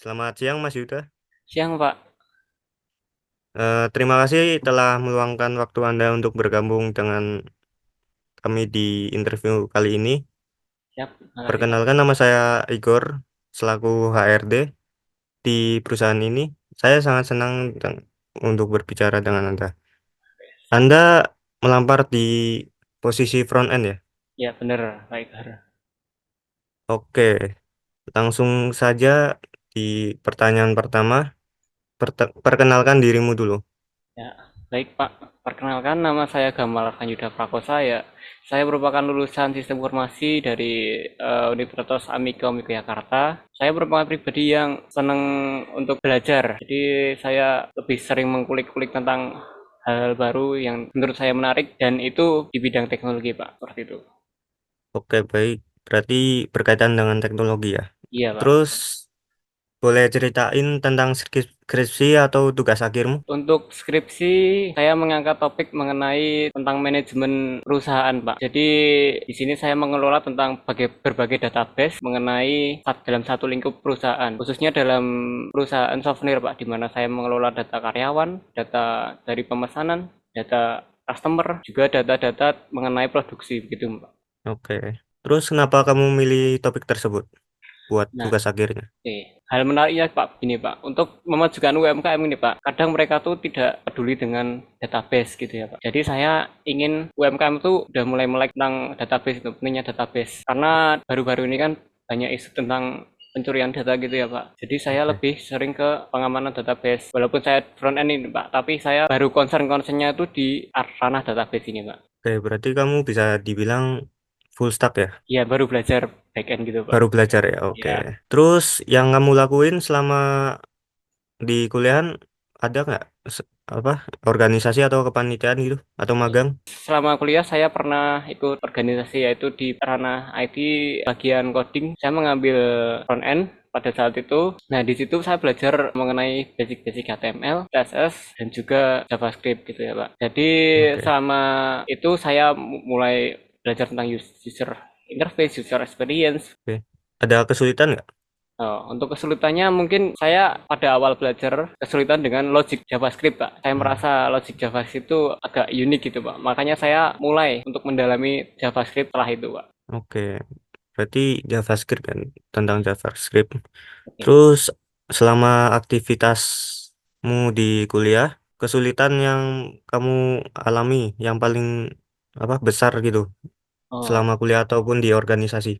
Selamat siang Mas Yuda. Siang, Pak. Terima kasih telah meluangkan waktu Anda untuk bergabung dengan kami di interview kali ini. Siap, makasih, Pak. Perkenalkan nama saya Igor, selaku HRD di perusahaan ini. Saya sangat senang untuk berbicara dengan Anda. Anda melamar di posisi front end ya? Ya, bener, Pak Igor. Oke, langsung saja di pertanyaan pertama. Perkenalkan dirimu dulu. Ya, baik, Pak. Perkenalkan, nama saya Gamal Arkanjuda Prakosa, ya. Saya merupakan lulusan Sistem Informasi dari Universitas Amika Yogyakarta. Saya merupakan pribadi yang senang untuk belajar. Jadi, saya lebih sering mengkulik-kulik tentang hal-hal baru yang menurut saya menarik, dan itu di bidang teknologi, Pak. Seperti itu. Oke, baik. Berarti berkaitan dengan teknologi ya. Iya, Pak. Terus boleh ceritain tentang skripsi atau tugas akhirmu? Untuk skripsi, saya mengangkat topik mengenai tentang manajemen perusahaan, Pak. Jadi, di sini saya mengelola tentang berbagai database mengenai dalam satu lingkup perusahaan, khususnya dalam perusahaan souvenir, Pak, di mana saya mengelola data karyawan, data dari pemesanan, data customer, juga data-data mengenai produksi, begitu, Pak. Oke. Terus kenapa kamu milih topik tersebut buat Nah, tugas akhirnya? oke, hal menariknya Pak, gini Pak, untuk memajukan UMKM ini Pak, kadang mereka tuh tidak peduli dengan database gitu ya Pak. Jadi saya ingin UMKM tuh udah mulai melek tentang database itu, pentingnya database. Karena baru-baru ini kan banyak isu tentang pencurian data gitu ya Pak. Jadi saya Oke. lebih sering ke pengamanan database. Walaupun saya front end ini Pak, tapi saya baru concern-concernnya itu di ranah database ini Pak. Oke, berarti kamu bisa dibilang full stack ya? Iya, baru belajar back end gitu Pak. Baru belajar ya? Oke. Ya. Terus yang kamu lakuin selama di kuliahan ada nggak apa organisasi atau kepanitiaan gitu atau magang? Selama kuliah saya pernah ikut organisasi, yaitu di ranah IT bagian coding. Saya mengambil front end pada saat itu. Nah, di situ saya belajar mengenai basic-basic HTML, CSS, dan juga JavaScript gitu ya, Pak. Jadi Oke. selama itu saya mulai belajar tentang user interface, user experience. Oke. Ada kesulitan nggak? Oh, untuk kesulitannya mungkin saya pada awal belajar kesulitan dengan logic JavaScript, Pak. Saya Hmm. merasa logic JavaScript itu agak unik gitu, Pak. Makanya saya mulai untuk mendalami JavaScript setelah itu, Pak. Oke. Berarti JavaScript kan tentang JavaScript. Oke. Terus selama aktivitasmu di kuliah, kesulitan yang kamu alami yang paling apa besar gitu Oh, selama kuliah ataupun di organisasi.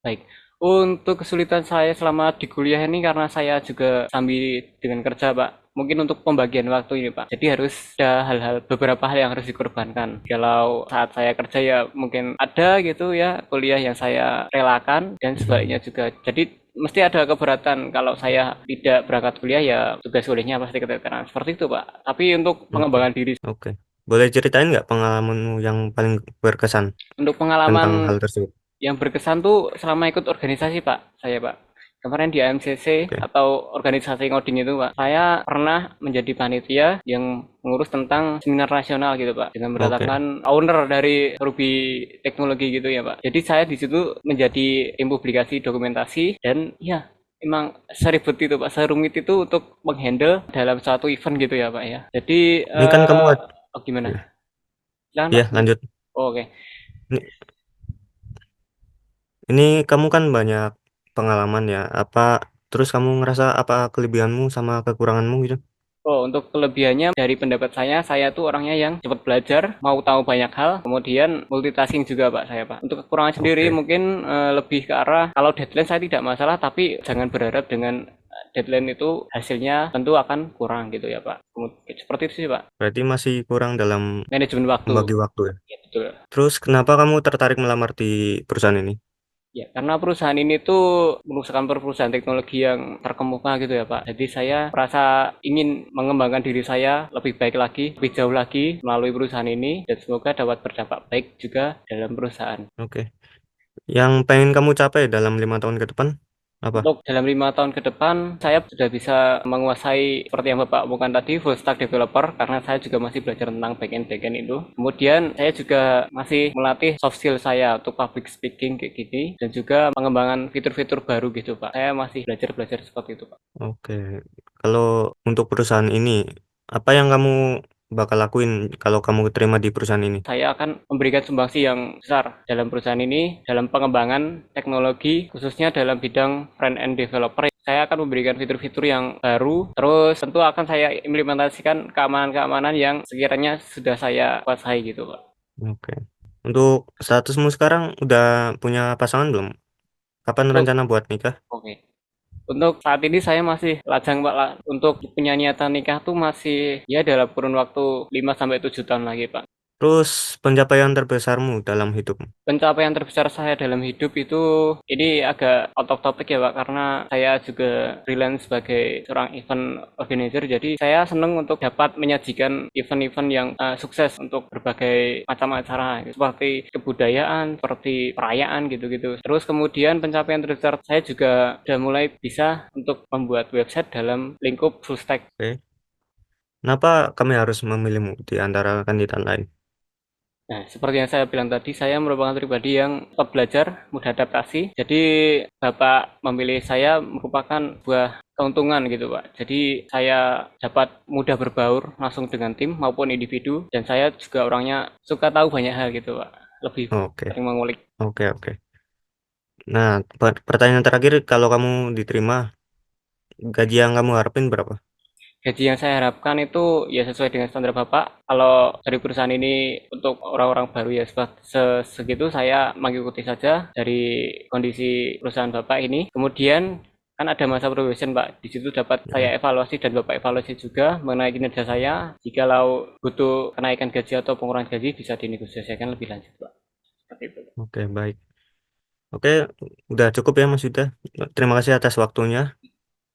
baik. Untuk kesulitan saya selama di kuliah ini karena saya juga sambil dengan kerja, Pak. Mungkin untuk pembagian waktu ini, Pak. Jadi harus ada beberapa hal yang harus dikorbankan. Kalau saat saya kerja ya mungkin ada gitu ya kuliah yang saya relakan dan sebaliknya Mhm. juga. Jadi mesti ada keberatan kalau saya tidak berangkat kuliah ya tugas kuliahnya pasti keteteran. Seperti itu, Pak. Tapi untuk Oke. pengembangan diri, Oke. Boleh ceritain nggak pengalamanmu yang paling berkesan untuk tentang pengalaman hal tersebut? yang berkesan tuh selama ikut organisasi Pak, saya Pak. Kemarin di AMCC Oke. atau organisasi ngoding itu Pak, saya pernah menjadi panitia yang mengurus tentang seminar nasional gitu Pak, dengan Oke. mendatangkan owner dari Ruby Teknologi gitu ya Pak. Jadi saya di situ menjadi tim publikasi dokumentasi dan ya emang seribet itu Pak, serumit itu untuk menghandle dalam suatu event gitu ya Pak ya. Jadi Ini kan kamu oh, gimana? ya, Silakan ya, Pak. lanjut. Oh, oke. Ini, ini kamu kan banyak pengalaman ya. Apa terus kamu ngerasa apa kelebihanmu sama kekuranganmu gitu? Oh, untuk kelebihannya dari pendapat saya tuh orangnya yang cepat belajar, mau tahu banyak hal, kemudian multitasking juga Pak saya Pak. Untuk kekurangan sendiri Oke. mungkin lebih ke arah kalau deadline saya tidak masalah, tapi jangan berharap dengan deadline itu hasilnya tentu akan kurang gitu ya Pak. Seperti itu sih Pak. Berarti masih kurang dalam Manajemen waktu. membagi waktu ya. Ya betul. Terus kenapa kamu tertarik melamar di perusahaan ini? Ya, karena perusahaan ini tuh merupakan perusahaan teknologi yang terkemuka gitu ya Pak. Jadi saya merasa ingin mengembangkan diri saya lebih baik lagi, lebih jauh lagi melalui perusahaan ini dan semoga dapat berdampak baik juga dalam perusahaan. Oke. Yang pengen kamu capai dalam 5 tahun ke depan? Apa? Untuk dalam 5 tahun ke depan, saya sudah bisa menguasai seperti yang Bapak omongkan tadi, full stack developer, karena saya juga masih belajar tentang backend-backend itu. Kemudian saya juga masih melatih soft skill saya untuk public speaking kayak gini, dan juga pengembangan fitur-fitur baru gitu Pak. Saya masih belajar-belajar seperti itu Pak. Oke. Kalau untuk perusahaan ini, apa yang kamu bakal lakuin kalau kamu terima di perusahaan ini? Saya akan memberikan sumbangsi yang besar dalam perusahaan ini, dalam pengembangan teknologi, khususnya dalam bidang front-end developer. Saya akan memberikan fitur-fitur yang baru, terus tentu akan saya implementasikan keamanan-keamanan yang sekiranya sudah saya kuasai gitu, Pak. Oke. Untuk statusmu sekarang udah punya pasangan belum? Kapan Untuk, rencana buat nikah? oke. Untuk saat ini saya masih lajang, Pak. Untuk punya niatan nikah tuh masih ya dalam kurun waktu 5 sampai 7 tahun lagi, Pak. Terus pencapaian terbesarmu dalam hidupmu? Pencapaian terbesar saya dalam hidup itu ini agak out of topic ya Pak, karena saya juga freelance sebagai seorang event organizer, jadi saya senang untuk dapat menyajikan event-event yang sukses untuk berbagai macam acara gitu. Seperti kebudayaan, seperti perayaan gitu-gitu. Terus kemudian pencapaian terbesar saya juga sudah mulai bisa untuk membuat website dalam lingkup full stack. Oke. Kenapa kami harus memilihmu di antara kandidat lain? Nah, seperti yang saya bilang tadi, saya merupakan pribadi yang cepat belajar, mudah adaptasi. Jadi, Bapak memilih saya merupakan buah keuntungan gitu, Pak. Jadi, saya dapat mudah berbaur langsung dengan tim maupun individu, dan saya juga orangnya suka tahu banyak hal gitu, Pak. Lebih Oke, sering mengulik. oke. Nah, pertanyaan terakhir, kalau kamu diterima, gaji yang kamu harapin berapa? Gaji yang saya harapkan itu ya sesuai dengan standar Bapak. Kalau dari perusahaan ini untuk orang-orang baru ya segitu saya mengikuti saja dari kondisi perusahaan Bapak ini. Kemudian kan ada masa probation Pak. Di situ dapat saya Ya, evaluasi dan Bapak evaluasi juga mengenai kinerja saya. Jikalau butuh kenaikan gaji atau pengurangan gaji bisa dinegosiasikan lebih lanjut Pak. Seperti itu. oke, baik. Oke, udah cukup ya Mas Yuda. Terima kasih atas waktunya.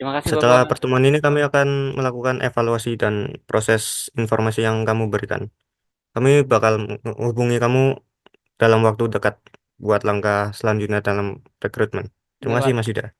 Terima kasih Setelah Bapak. pertemuan ini kami akan melakukan evaluasi dan proses informasi yang kamu berikan. Kami bakal menghubungi kamu dalam waktu dekat buat langkah selanjutnya dalam rekrutmen. Terima Ya kasih Pak. Mas Yuda.